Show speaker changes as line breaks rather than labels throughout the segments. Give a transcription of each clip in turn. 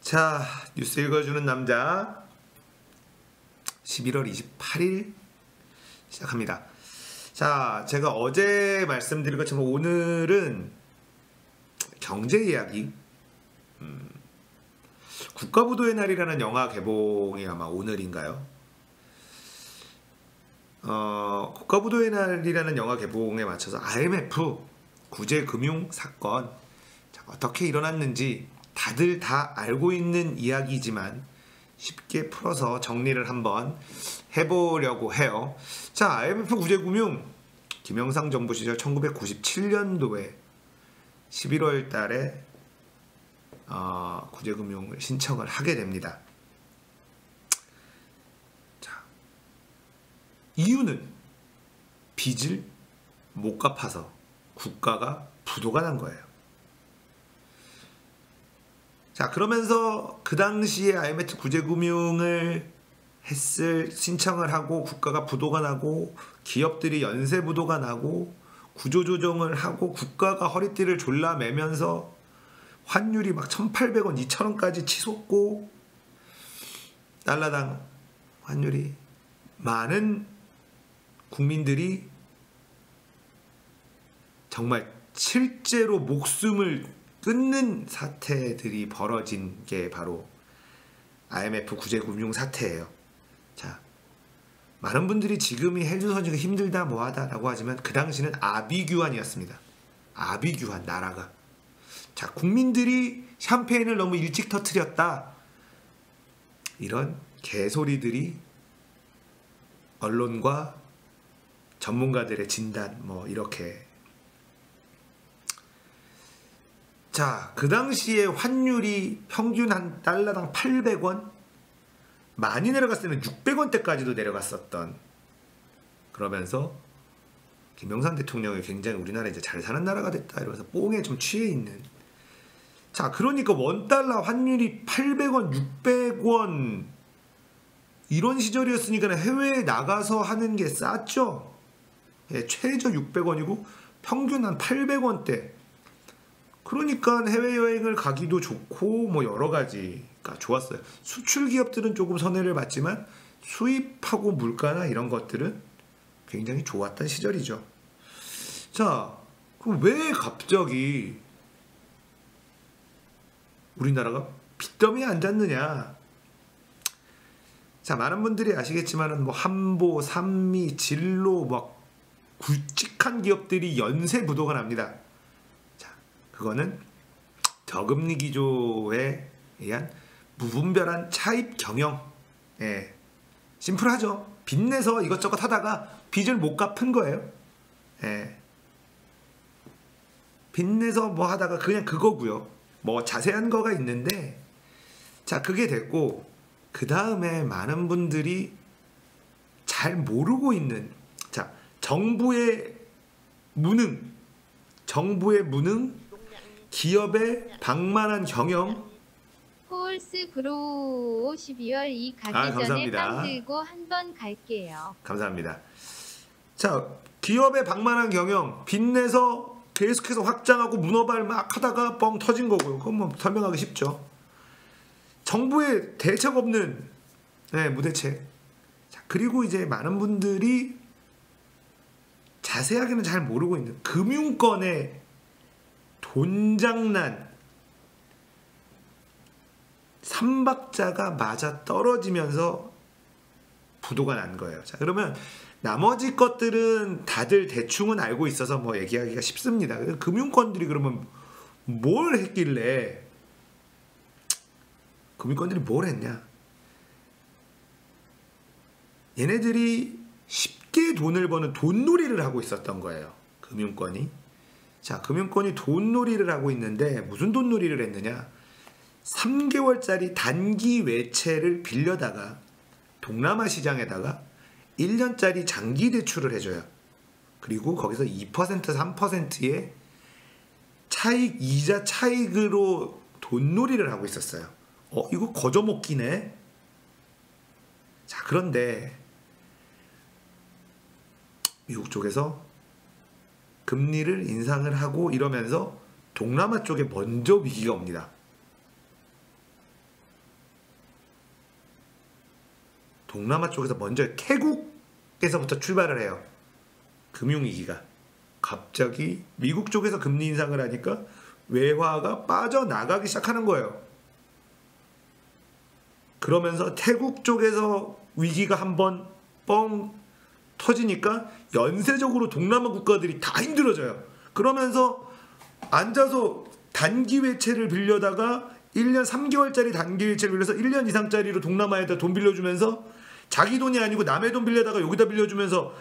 자, 뉴스 읽어주는 남자 11월 28일 시작합니다. 자, 제가 어제 말씀드린 것처럼 오늘은 경제 이야기, 국가부도의 날이라는 영화 개봉이 아마 오늘인가요? 국가부도의 날이라는 영화 개봉에 맞춰서 IMF 구제금융 사건, 자, 어떻게 일어났는지 다들 다 알고 있는 이야기지만 쉽게 풀어서 정리를 한번 해보려고 해요. 자, IMF 구제금융 김영삼 정부 시절 1997년도에 11월 달에 구제금융을 신청을 하게 됩니다. 자, 이유는 빚을 못 갚아서 국가가 부도가 난 거예요. 자, 그러면서 그 당시에 IMF 구제금융을 신청을 하고 국가가 부도가 나고 기업들이 연쇄 부도가 나고 구조조정을 하고 국가가 허리띠를 졸라매면서 환율이 막 1,800원, 2,000원까지 치솟고 달러당 환율이 많은 국민들이 정말 실제로 목숨을 끊는 사태들이 벌어진 게 바로 IMF 구제금융 사태예요. 자, 많은 분들이 지금이 헬조선지가 힘들다 뭐하다 라고 하지만 그 당시는 아비규환이었습니다. 아비규환, 나라가. 자, 국민들이 샴페인을 너무 일찍 터뜨렸다, 이런 개소리들이 언론과 전문가들의 진단 뭐 이렇게. 자, 그 당시에 환율이 평균 한 달러당 800원, 많이 내려갔을 때는 600원대까지도 내려갔었던, 그러면서 김영삼 대통령이 굉장히 우리나라 이제 잘 사는 나라가 됐다 이러면서 뽕에 좀 취해 있는. 자, 그러니까 원달러 환율이 800원, 600원 이런 시절이었으니까 해외에 나가서 하는 게 쌌죠. 예, 최저 600원이고 평균 한 800원대. 그러니까 해외여행을 가기도 좋고 뭐 여러 가지가 좋았어요. 수출 기업들은 조금 손해를 봤지만 수입하고 물가나 이런 것들은 굉장히 좋았던 시절이죠. 자, 그럼 왜 갑자기 우리나라가 빚더미에 앉았느냐? 자, 많은 분들이 아시겠지만은 뭐 한보, 산미, 진로 막 굵직한 기업들이 연쇄 부도가 납니다. 그거는 저금리 기조에 의한 무분별한 차입 경영. 예, 심플하죠. 빚내서 이것저것 하다가 빚을 못 갚은 거예요. 예, 빚내서 뭐 하다가 그냥 그거고요. 뭐 자세한 거가 있는데, 자, 그게 됐고 그 다음에 많은 분들이 잘 모르고 있는, 자, 정부의 무능, 기업의 방만한 경영.
폴스 브로우 12월 2 가기 전에 빵 들고 한번 갈게요.
감사합니다. 자, 기업의 방만한 경영, 빚내서 계속해서 확장하고 문어발 막 하다가 뻥 터진 거고요. 그건 뭐 설명하기 쉽죠. 정부의 대책 없는, 네, 무대책. 자, 그리고 이제 많은 분들이 자세하게는 잘 모르고 있는 금융권의 돈장난, 삼박자가 맞아 떨어지면서 부도가 난 거예요. 자, 그러면 나머지 것들은 다들 대충은 알고 있어서 뭐 얘기하기가 쉽습니다. 금융권들이 그러면 뭘 했길래, 금융권들이 뭘 했냐? 얘네들이 쉽게 돈을 버는 돈놀이를 하고 있었던 거예요. 금융권이. 자, 금융권이 돈놀이를 하고 있는데 무슨 돈놀이를 했느냐? 3개월짜리 단기 외채를 빌려다가 동남아 시장에다가 1년짜리 장기 대출을 해줘요. 그리고 거기서 2%, 3%의 차익, 이자 차익으로 돈놀이를 하고 있었어요. 이거 거저먹기네. 자, 그런데 미국 쪽에서 금리를 인상을 하고 이러면서 동남아 쪽에 먼저 위기가 옵니다. 동남아 쪽에서 먼저 태국에서부터 출발을 해요. 금융위기가. 갑자기 미국 쪽에서 금리 인상을 하니까 외화가 빠져나가기 시작하는 거예요. 그러면서 태국 쪽에서 위기가 한번 뻥 터지니까 연쇄적으로 동남아 국가들이 다 힘들어져요. 그러면서 앉아서 단기 외채를 빌려다가 1년 3개월짜리 단기 외채를 빌려서 1년 이상짜리로 동남아에다 돈 빌려주면서 자기 돈이 아니고 남의 돈 빌려다가 여기다 빌려주면서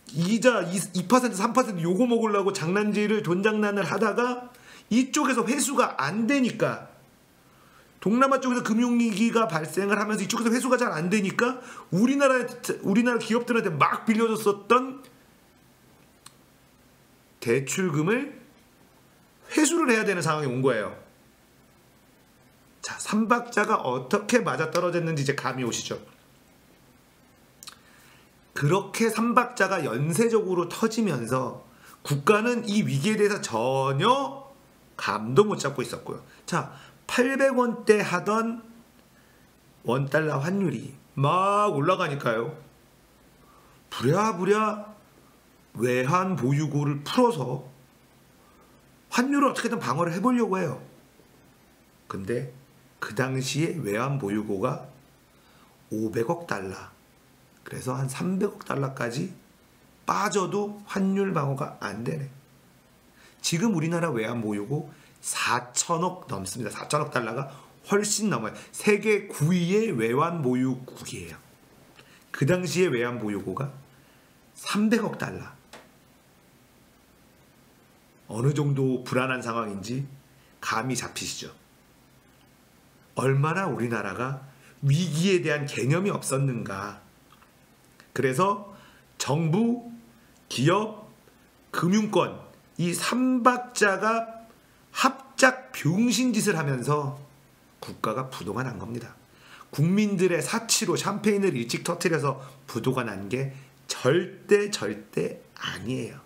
이자 2% 3% 요거 먹으려고 장난질을 돈 장난을 하다가 이쪽에서 회수가 안 되니까 동남아 쪽에서 금융위기가 발생을 하면서 이쪽에서 회수가 잘 안 되니까 우리나라 기업들한테 막 빌려줬었던 대출금을 회수를 해야 되는 상황이 온 거예요. 자, 삼박자가 어떻게 맞아떨어졌는지 이제 감이 오시죠? 그렇게 삼박자가 연쇄적으로 터지면서 국가는 이 위기에 대해서 전혀 감도 못 잡고 있었고요. 자, 800원대 하던 원달러 환율이 막 올라가니까요. 부랴부랴 외환 보유고를 풀어서 환율을 어떻게든 방어를 해보려고 해요. 근데 그 당시에 외환 보유고가 500억 달러, 그래서 한 300억 달러까지 빠져도 환율 방어가 안 되네. 지금 우리나라 외환 보유고 4천억 넘습니다. 4천억 달러가 훨씬 넘어요. 세계 9위의 외환 보유국이에요. 그 당시에 외환 보유고가 300억 달러. 어느 정도 불안한 상황인지 감이 잡히시죠? 얼마나 우리나라가 위기에 대한 개념이 없었는가. 그래서 정부, 기업, 금융권 이 삼박자가 합작 병신짓을 하면서 국가가 부도가 난 겁니다. 국민들의 사치로 샴페인을 일찍 터뜨려서 부도가 난 게 절대 아니에요.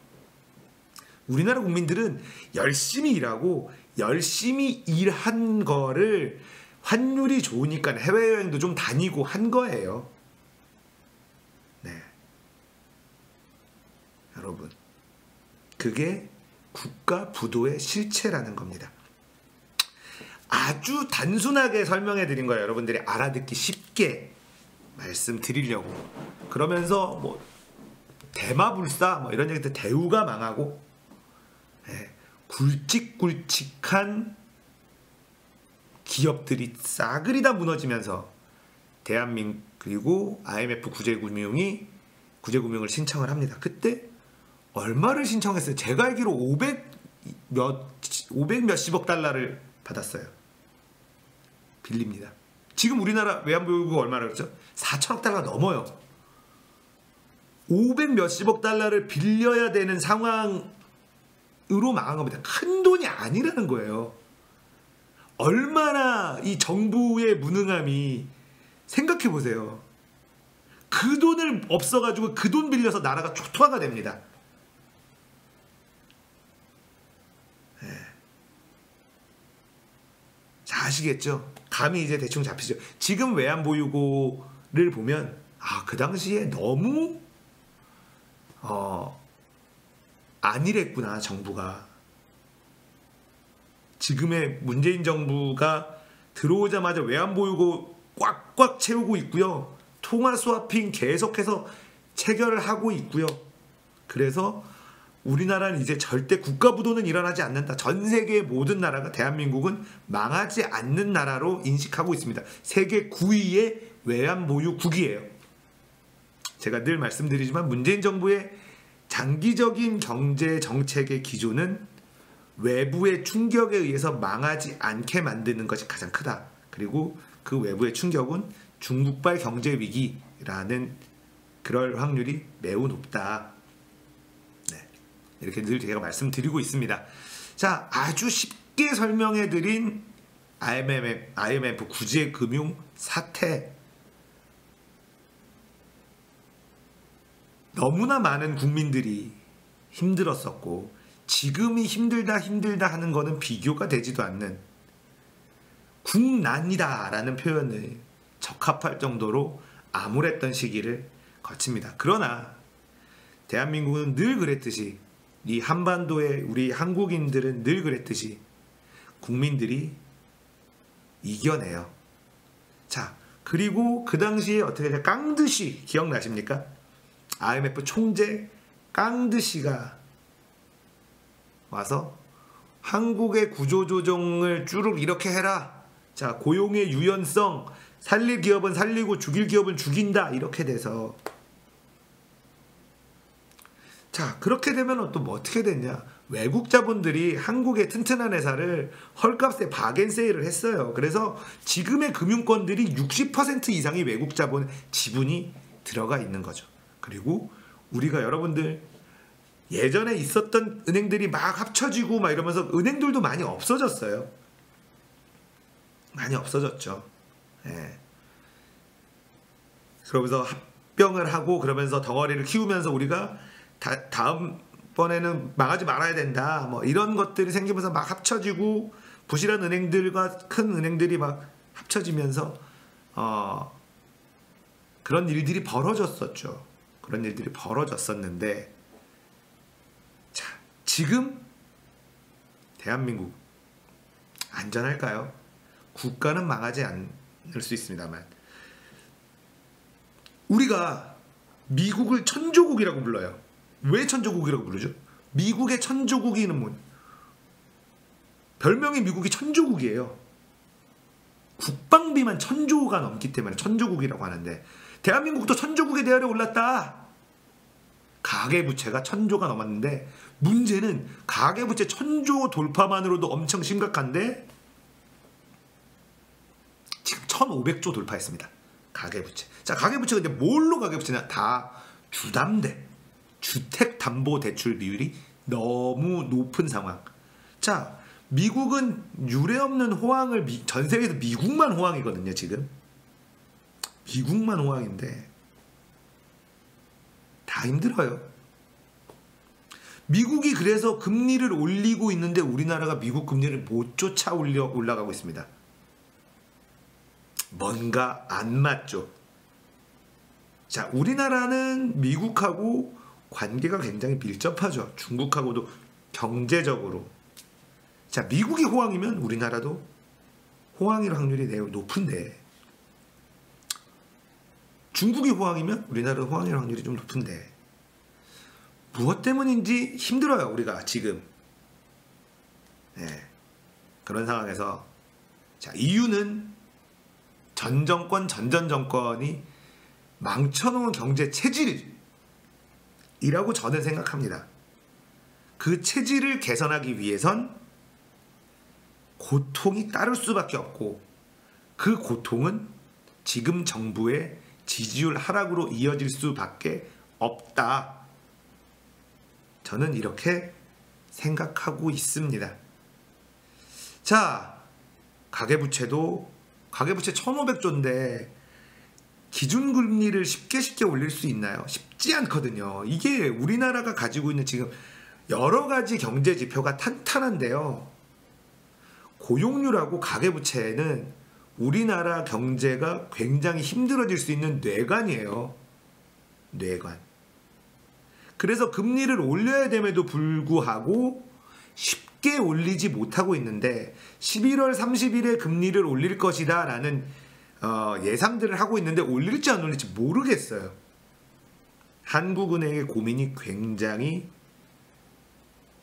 우리나라 국민들은 열심히 일하고 열심히 일한 거를 환율이 좋으니까 해외여행도 좀 다니고 한 거예요. 네. 여러분, 그게 국가 부도의 실체라는 겁니다. 아주 단순하게 설명해 드린 거예요. 여러분들이 알아듣기 쉽게 말씀드리려고. 그러면서 뭐 대마불사 뭐 이런 얘기들 대우가 망하고, 네, 굵직굵직한 기업들이 싸그리 다 무너지면서 대한민국 그리고 IMF 구제금융을 신청을 합니다. 그때 얼마를 신청했어요? 제가 알기로 500 몇십억 달러를 받았어요. 빌립니다. 지금 우리나라 외환보유고가 얼마나 그랬죠? 4천억 달러 넘어요. 500 몇십억 달러를 빌려야 되는 상황으로 망한 겁니다. 큰 돈이 아니라는 거예요. 얼마나 이 정부의 무능함이, 생각해 보세요. 그 돈을 없어가지고 그 돈 빌려서 나라가 초토화가 됩니다. 네. 자, 아시겠죠? 감이 이제 대충 잡히죠. 지금 외환보유고를 보면 그 당시에 너무 안일했구나, 정부가. 지금의 문재인 정부가 들어오자마자 외환보유고 꽉꽉 채우고 있고요. 통화 스와핑 계속해서 체결을 하고 있고요. 그래서 우리나라는 이제 절대 국가 부도는 일어나지 않는다. 전 세계의 모든 나라가 대한민국은 망하지 않는 나라로 인식하고 있습니다. 세계 9위의 외환보유국이에요. 제가 늘 말씀드리지만 문재인 정부의 장기적인 경제 정책의 기조는 외부의 충격에 의해서 망하지 않게 만드는 것이 가장 크다. 그리고 그 외부의 충격은 중국발 경제 위기라는 그럴 확률이 매우 높다. 네, 이렇게 늘 제가 말씀드리고 있습니다. 자, 아주 쉽게 설명해드린 IMF 구제금융 사태. 너무나 많은 국민들이 힘들었었고, 지금이 힘들다 하는 거는 비교가 되지도 않는 국난이다 라는 표현을 적합할 정도로 암울했던 시기를 거칩니다. 그러나 대한민국은 늘 그랬듯이, 이 한반도의 우리 한국인들은 늘 그랬듯이 국민들이 이겨내요. 자, 그리고 그 당시에 어떻게 깡드시 기억나십니까? IMF 총재 깡드시가 와서 한국의 구조조정을 쭈룩 이렇게 해라. 자, 고용의 유연성, 살릴 기업은 살리고 죽일 기업은 죽인다. 이렇게 돼서, 자, 그렇게 되면 또 뭐 어떻게 됐냐? 외국 자본들이 한국의 튼튼한 회사를 헐값에 바겐세일을 했어요. 그래서 지금의 금융권들이 60% 이상이 외국 자본 지분이 들어가 있는 거죠. 그리고 우리가 여러분들 예전에 있었던 은행들이 막 합쳐지고 막 이러면서 은행들도 많이 없어졌어요. 많이 없어졌죠. 예. 그러면서 합병을 하고 그러면서 덩어리를 키우면서 우리가 다음번에는 망하지 말아야 된다. 뭐 이런 것들이 생기면서 막 합쳐지고 부실한 은행들과 큰 은행들이 막 합쳐지면서 그런 일들이 벌어졌었죠. 그런 일들이 벌어졌었는데, 자, 지금 대한민국 안전할까요? 국가는 망하지 않을 수 있습니다만 우리가 미국을 천조국이라고 불러요. 왜 천조국이라고 부르죠? 미국의 천조국이는 뭐, 별명이 미국이 천조국이에요. 국방비만 1,000조가 넘기 때문에 천조국이라고 하는데, 대한민국도 천조국의 대열에 올랐다. 가계부채가 1,000조가 넘었는데, 문제는 가계부채 1,000조 돌파만으로도 엄청 심각한데 지금 1,500조 돌파했습니다. 가계부채. 자, 가계부채가 근데 뭘로 가계부채냐? 다 주담대, 주택담보대출 비율이 너무 높은 상황. 자, 미국은 유례없는 호황을 전 세계에서 미국만 호황이거든요. 지금 미국만 호황인데 다 힘들어요. 미국이 그래서 금리를 올리고 있는데 우리나라가 미국 금리를 못 쫓아 올라가고 있습니다. 뭔가 안 맞죠. 자, 우리나라는 미국하고 관계가 굉장히 밀접하죠. 중국하고도 경제적으로. 자, 미국이 호황이면 우리나라도 호황일 확률이 매우 높은데, 중국이 호황이면 우리나라도 호황일 확률이 좀 높은데, 무엇 때문인지 힘들어요. 우리가 지금. 네. 그런 상황에서, 자, 이유는 전 정권, 전 정권이 망쳐놓은 경제 체질이라고 저는 생각합니다. 그 체질을 개선하기 위해선 고통이 따를 수밖에 없고, 그 고통은 지금 정부의 지지율 하락으로 이어질 수밖에 없다. 저는 이렇게 생각하고 있습니다. 자, 가계부채 1,500조인데 기준금리를 쉽게 올릴 수 있나요? 쉽지 않거든요. 이게 우리나라가 가지고 있는 지금 여러 가지 경제 지표가 탄탄한데요. 고용률하고 가계부채는 우리나라 경제가 굉장히 힘들어질 수 있는 뇌관이에요. 뇌관. 그래서 금리를 올려야 됨에도 불구하고 쉽게 올리지 못하고 있는데, 11월 30일에 금리를 올릴 것이다 라는 예상들을 하고 있는데 올릴지 안 올릴지 모르겠어요. 한국은행의 고민이 굉장히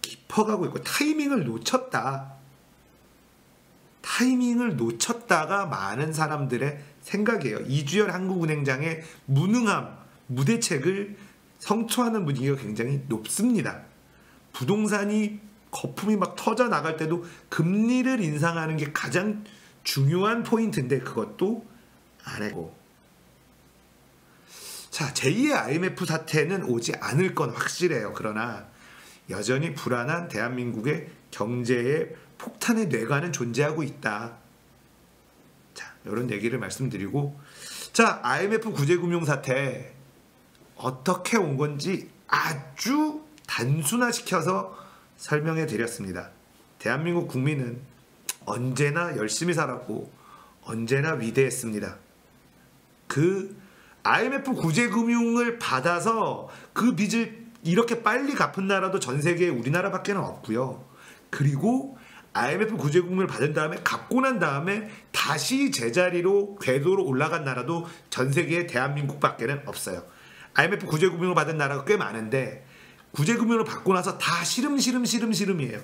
깊어가고 있고, 타이밍을 놓쳤다가 많은 사람들의 생각이에요. 이주열 한국은행장의 무능함, 무대책을 성토하는 분위기가 굉장히 높습니다. 부동산이 거품이 막 터져 나갈 때도 금리를 인상하는 게 가장 중요한 포인트인데 그것도 안 하고. 자, 제2의 IMF 사태는 오지 않을 건 확실해요. 그러나 여전히 불안한 대한민국의 경제의 폭탄의 뇌관은 존재하고 있다. 자, 이런 얘기를 말씀드리고, 자, IMF 구제금융 사태 어떻게 온 건지 아주 단순화시켜서 설명해 드렸습니다. 대한민국 국민은 언제나 열심히 살았고 언제나 위대했습니다. 그 IMF 구제금융을 받아서 그 빚을 이렇게 빨리 갚은 나라도 전 세계에 우리나라밖에는 없고요. 그리고 IMF 구제금융을 받은 다음에 갚고 난 다음에 다시 제자리로 궤도로 올라간 나라도 전 세계에 대한민국밖에는 없어요. IMF 구제금융을 받은 나라가 꽤 많은데 구제금융을 받고 나서 다 시름이에요.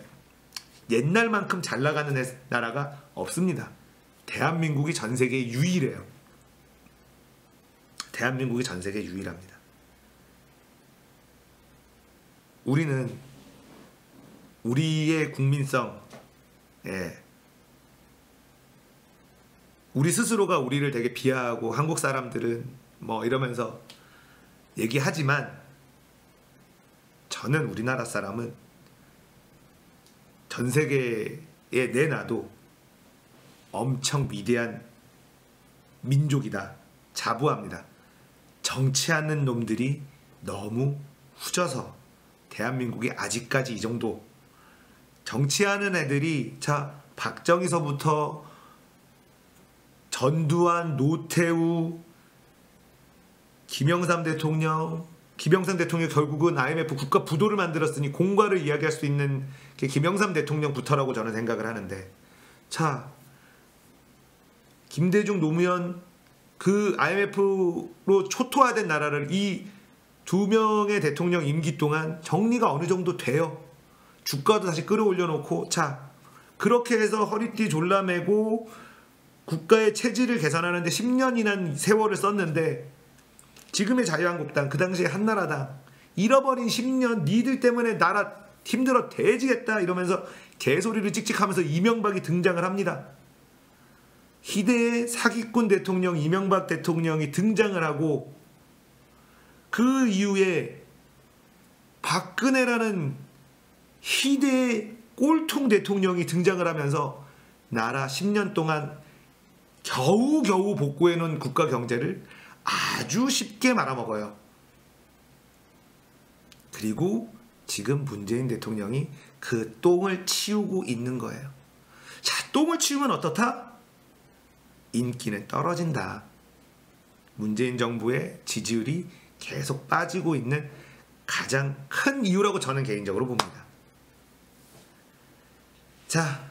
옛날만큼 잘 나가는 나라가 없습니다. 대한민국이 전 세계에 유일해요. 대한민국이 전 세계에 유일합니다. 우리는 우리의 국민성, 우리 스스로가 우리를 되게 비하하고 한국 사람들은 뭐 이러면서 얘기하지만 저는 우리나라 사람은 전 세계에 내놔도 엄청 위대한 민족이다. 자부합니다. 정치하는 놈들이 너무 후져서 대한민국이 아직까지 이 정도 정치하는 애들이 자 박정희서부터 전두환, 노태우, 김영삼 대통령 결국은 IMF 국가 부도를 만들었으니 공과를 이야기할 수 있는 게 김영삼 대통령부터라고 저는 생각을 하는데 자 김대중, 노무현 그 IMF로 초토화된 나라를 이 두 명의 대통령 임기 동안 정리가 어느 정도 돼요. 주가도 다시 끌어올려 놓고 자 그렇게 해서 허리띠 졸라매고 국가의 체질을 개선하는데 10년이나 세월을 썼는데 지금의 자유한국당 그 당시에 한나라당 잃어버린 10년 니들 때문에 나라 힘들어 대지겠다 이러면서 개소리를 찍찍하면서 이명박이 등장을 합니다. 희대의 사기꾼 대통령 이명박 대통령이 등장을 하고 그 이후에 박근혜라는 희대의 꼴통 대통령이 등장을 하면서 나라 10년 동안 겨우겨우 복구해 놓은 국가 경제를 아주 쉽게 말아먹어요. 그리고 지금 문재인 대통령이 그 똥을 치우고 있는 거예요. 자, 똥을 치우면 어떻다? 인기는 떨어진다. 문재인 정부의 지지율이 계속 빠지고 있는 가장 큰 이유라고 저는 개인적으로 봅니다. 자,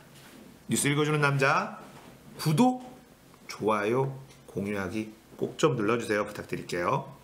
뉴스 읽어주는 남자 구독, 좋아요, 공유하기 꼭 좀 눌러주세요. 부탁드릴게요.